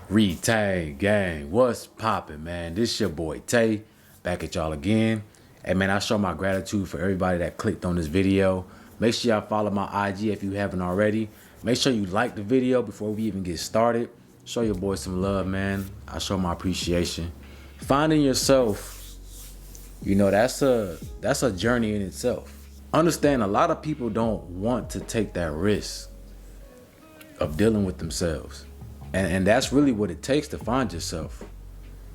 Retag gang, what's poppin', man? This your boy Tay, back at y'all again. Hey man, I show my gratitude for everybody that clicked on this video. Make sure y'all follow my IG if you haven't already. Make sure you like the video before we even get started. Show your boy some love, man. I show my appreciation. Finding yourself, you know, that's a journey in itself. Understand, a lot of people don't want to take that risk of dealing with themselves. And that's really what it takes to find yourself,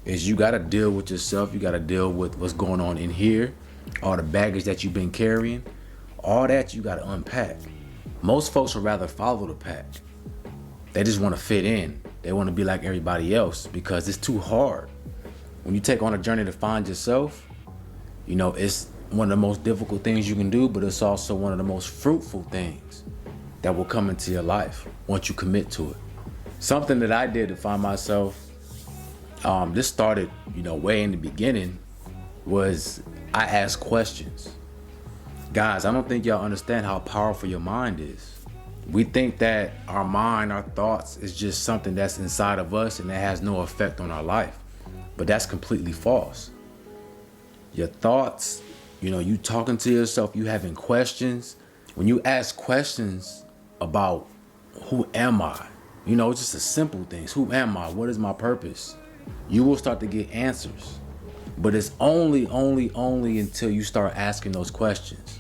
is you got to deal with yourself. You got to deal with what's going on in here, all the baggage that you've been carrying, all that you got to unpack. Most folks would rather follow the pack. They just want to fit in. They want to be like everybody else because it's too hard. When you take on a journey to find yourself, you know, it's one of the most difficult things you can do, but it's also one of the most fruitful things that will come into your life once you commit to it. Something that I did to find myself, this started, you know, way in the beginning, was I asked questions. Guys, I don't think y'all understand how powerful your mind is. We think that our mind, our thoughts is just something that's inside of us and that has no effect on our life. But that's completely false. Your thoughts, you know, you talking to yourself, you having questions. When you ask questions about who am I? You know, just the simple things. Who am I? What is my purpose? You will start to get answers. But it's only until you start asking those questions.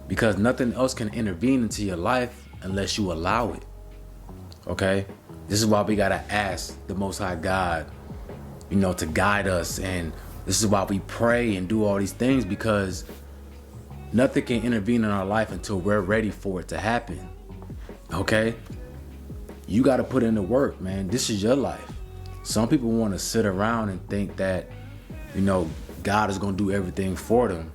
Because nothing else can intervene into your life unless you allow it. Okay? This is why we gotta ask the Most High God, you know, to guide us. And this is why we pray and do all these things, because nothing can intervene in our life until we're ready for it to happen. Okay? You got to put in the work, man. This is your life. Some people want to sit around and think that, you know, God is going to do everything for them.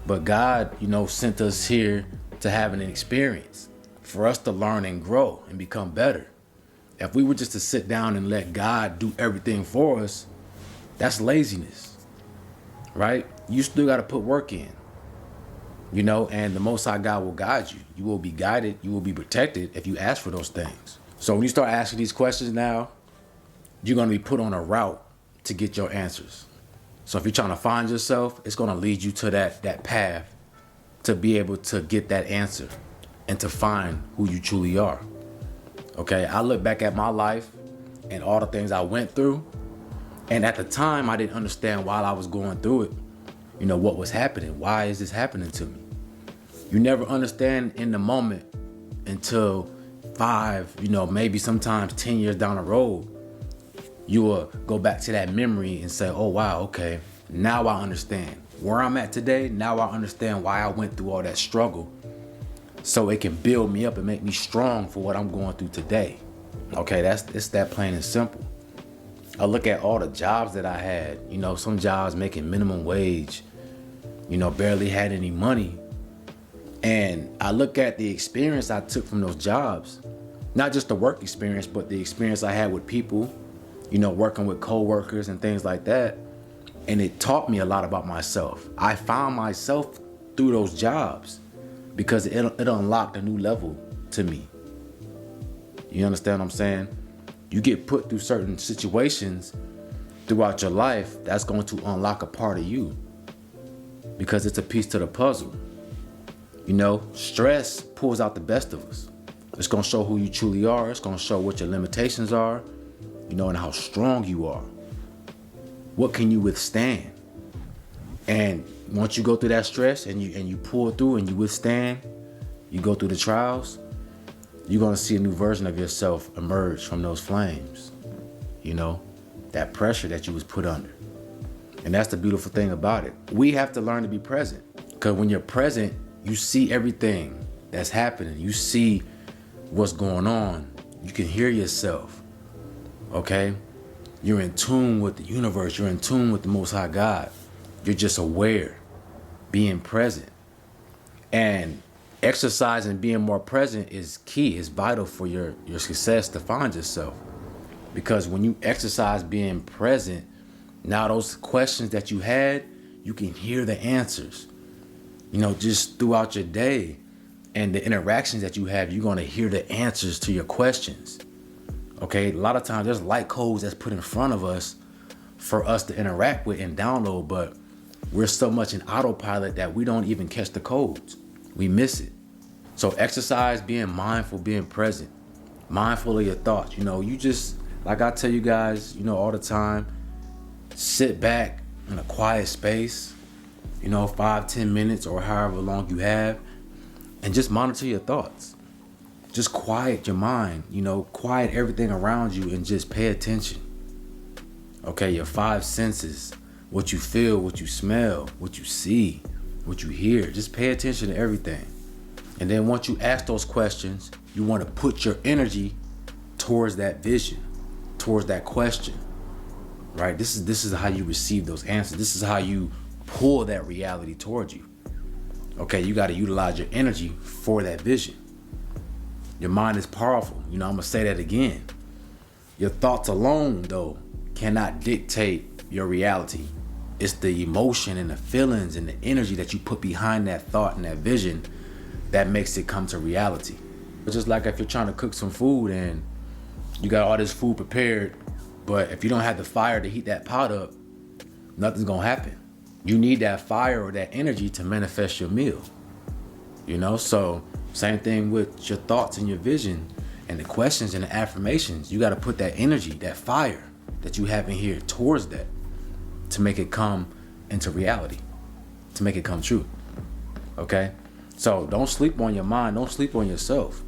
But God, you know, sent us here to have an experience, for us to learn and grow and become better. If we were just to sit down and let God do everything for us, that's laziness, right? You still got to put work in, you know, and the Most High God will guide you. You will be guided. You will be protected if you ask for those things. So when you start asking these questions now, you're going to be put on a route to get your answers. So if you're trying to find yourself, it's going to lead you to that path to be able to get that answer and to find who you truly are. Okay, I look back at my life and all the things I went through. And at the time, I didn't understand while I was going through it, you know, what was happening. Why is this happening to me? You never understand in the moment until 5, you know, maybe sometimes 10 years down the road, you will go back to that memory and say, oh, wow, okay, now I understand where I'm at today. Now I understand why I went through all that struggle, so it can build me up and make me strong for what I'm going through today. Okay, it's that plain and simple. I look at all the jobs that I had, you know, some jobs making minimum wage, you know, barely had any money. And I look at the experience I took from those jobs, not just the work experience, but the experience I had with people, you know, working with coworkers and things like that. And it taught me a lot about myself. I found myself through those jobs because it unlocked a new level to me. You understand what I'm saying? You get put through certain situations throughout your life, that's going to unlock a part of you because it's a piece to the puzzle. You know, stress pulls out the best of us. It's going to show who you truly are. It's going to show what your limitations are, you know, and how strong you are. What can you withstand? And once you go through that stress and you pull through and you withstand, you go through the trials, you're going to see a new version of yourself emerge from those flames. You know, that pressure that you was put under. And that's the beautiful thing about it. We have to learn to be present, because when you're present, you see everything that's happening. You see what's going on. You can hear yourself, okay? You're in tune with the universe. You're in tune with the Most High God. You're just aware, being present. And exercise and being more present is key. It's vital for your success to find yourself. Because when you exercise being present, now those questions that you had, you can hear the answers, you know, just throughout your day and the interactions that you have. You're going to hear the answers to your questions. Okay, a lot of times there's light codes that's put in front of us for us to interact with and download, but we're so much in autopilot that we don't even catch the codes. We miss it. So exercise being mindful, being present, mindful of your thoughts. You know, you just, like I tell you guys, you know, all the time, sit back in a quiet space, you know, 5-10 minutes or however long you have, and just monitor your thoughts. Just quiet your mind, you know, quiet everything around you and just pay attention. Okay, your 5 senses, what you feel, what you smell, what you see, what you hear. Just pay attention to everything. And then once you ask those questions, you want to put your energy towards that vision, towards that question, right? This is how you receive those answers. This is how you pull that reality towards you. Okay, you got to utilize your energy for that vision. Your mind is powerful. You know, I'm going to say that again. Your thoughts alone, though, cannot dictate your reality. It's the emotion and the feelings and the energy that you put behind that thought and that vision that makes it come to reality. It's just like if you're trying to cook some food and you got all this food prepared, but if you don't have the fire to heat that pot up, nothing's going to happen. You need that fire or that energy to manifest your meal. You know, so same thing with your thoughts and your vision and the questions and the affirmations. You got to put that energy, that fire that you have in here towards that to make it come into reality, to make it come true. Okay? So don't sleep on your mind. Don't sleep on yourself.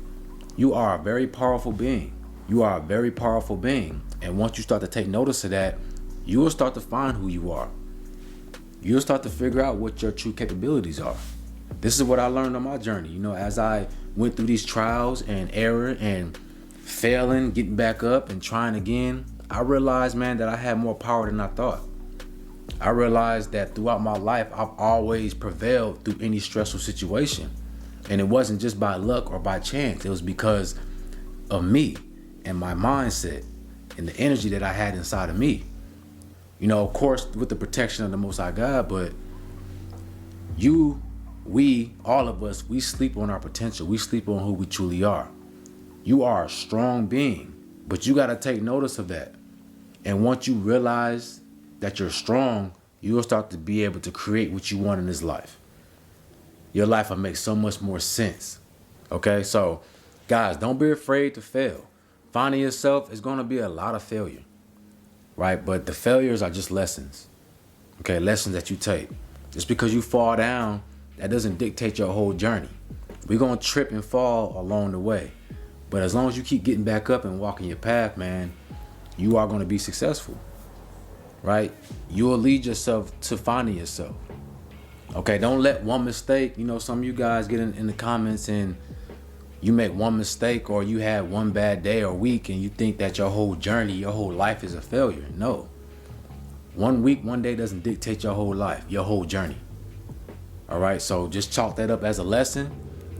You are a very powerful being. You are a very powerful being. And once you start to take notice of that, you will start to find who you are. You'll start to figure out what your true capabilities are. This is what I learned on my journey. You know, as I went through these trials and error and failing, getting back up and trying again, I realized, man, that I had more power than I thought. I realized that throughout my life, I've always prevailed through any stressful situation. And it wasn't just by luck or by chance. It was because of me and my mindset and the energy that I had inside of me. You know, of course, with the protection of the Most High God, but we, all of us, we sleep on our potential. We sleep on who we truly are. You are a strong being, but you got to take notice of that. And once you realize that you're strong, you'll start to be able to create what you want in this life. Your life will make so much more sense. Okay, so guys, don't be afraid to fail. Finding yourself is going to be a lot of failure, right? But the failures are just lessons. Okay, lessons that you take. Just because you fall down, that doesn't dictate your whole journey. We're going to trip and fall along the way. But as long as you keep getting back up and walking your path, man, you are going to be successful, right? You will lead yourself to finding yourself. Okay, don't let one mistake, you know, some of you guys get in the comments and you make one mistake or you had one bad day or week and you think that your whole journey, your whole life is a failure. No. 1 week, 1 day doesn't dictate your whole life, your whole journey. All right, so just chalk that up as a lesson,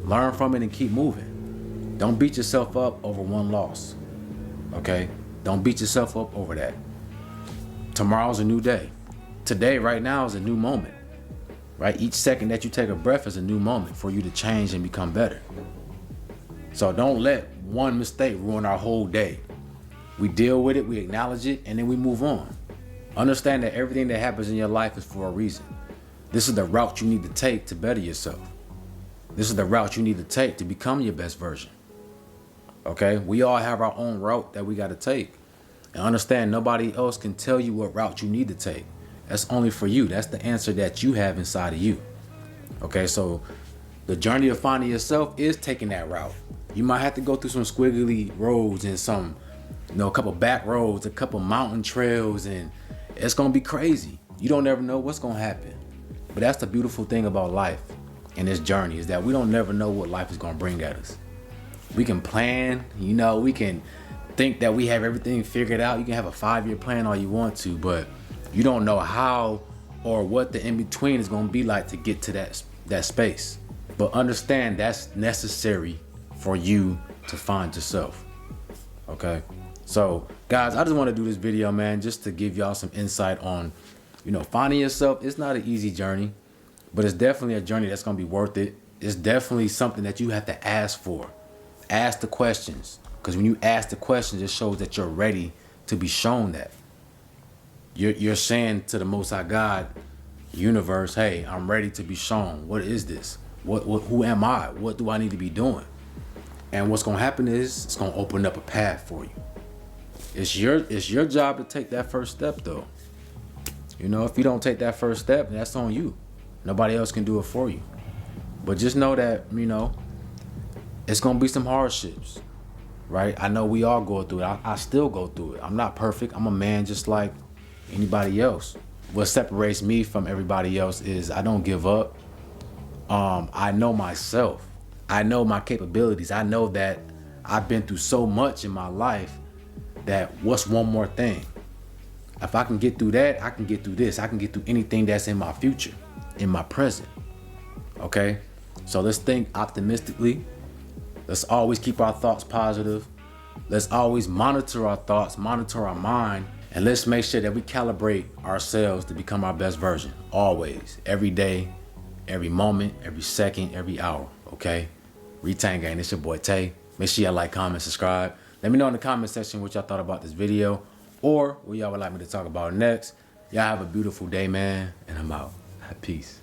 learn from it and keep moving. Don't beat yourself up over one loss, okay? Don't beat yourself up over that. Tomorrow's a new day. Today, right now, is a new moment, right? Each second that you take a breath is a new moment for you to change and become better. So don't let one mistake ruin our whole day. We deal with it, we acknowledge it, and then we move on. Understand that everything that happens in your life is for a reason. This is the route you need to take to better yourself. This is the route you need to take to become your best version. Okay? We all have our own route that we got to take. And understand nobody else can tell you what route you need to take. That's only for you. That's the answer that you have inside of you. Okay? So the journey of finding yourself is taking that route. You might have to go through some squiggly roads and some, a couple back roads, a couple mountain trails, and it's going to be crazy. You don't ever know what's going to happen. But that's the beautiful thing about life and this journey is that we don't never know what life is going to bring at us. We can plan, we can think that we have everything figured out. You can have a 5-year plan all you want to, but you don't know how or what the in-between is going to be like to get to that space. But understand that's necessary for you to find yourself. Okay? So, guys, I just want to do this video, man, just to give y'all some insight on You know, finding yourself, it's not an easy journey, but it's definitely a journey that's going to be worth it. It's definitely something that you have to ask for. Ask the questions. Because when you ask the questions, it shows that you're ready to be shown that. You're saying to the Most High God, universe, hey, I'm ready to be shown. What is this? Who am I? What do I need to be doing? And what's going to happen is it's going to open up a path for you. It's your job to take that first step, though. You know, if you don't take that first step, that's on you. Nobody else can do it for you. But just know that, you know, it's going to be some hardships, right? I know we all go through it. I still go through it. I'm not perfect. I'm a man just like anybody else. What separates me from everybody else is I don't give up. I know myself. I know my capabilities. I know that I've been through so much in my life that what's one more thing? If I can get through that, I can get through this. I can get through anything that's in my future, in my present. Okay? So let's think optimistically. Let's always keep our thoughts positive. Let's always monitor our thoughts, monitor our mind, and let's make sure that we calibrate ourselves to become our best version. Always, every day, every moment, every second, every hour. Okay? Retain Gang, it's your boy Tay. Make sure y'all like, comment, subscribe. Let me know in the comment section what y'all thought about this video or what y'all would like me to talk about next. Y'all have a beautiful day, man, and I'm out. Peace.